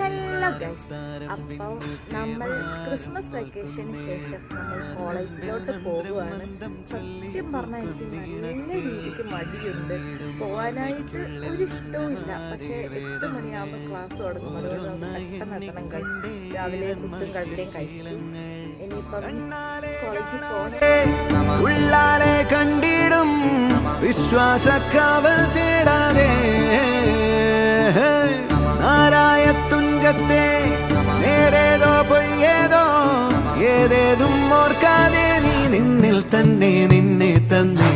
Hello guys, അപ്പോൾ നമ്മൾ Christmas വെക്കേഷന് ശേഷം നമ്മൾ കോളേജിലോട്ട് പോകുകയാണ്. സത്യം പറഞ്ഞാൽ എനിക്ക് നല്ല രീതിക്ക് മടിയുണ്ട്, പോകാനായിട്ട് ഒരു ഇഷ്ടവും ഇല്ല. പക്ഷേ 8 മണിയാകുമ്പോൾ ക്ലാസ് തുടങ്ങും, അതുകൊണ്ട് നമുക്ക് പെട്ടെന്ന് എത്തണം ഗൈസ്. രാവിലെ കുത്തും കടലയും കഴിച്ചു. ഇനിയിപ്പം കോളേജിൽ പോകണം. ഉള്ളാലെ കണ്ടിടും വിശ്വാസക്കാവൽ തേടാതെ നാരായ തുഞ്ചത്തെ നേരേതോ പൊയ്യേതോ ഏതേതും ഓർക്കാതെ നീ നിന്നിൽ തന്നെ നിന്നെ തന്നെ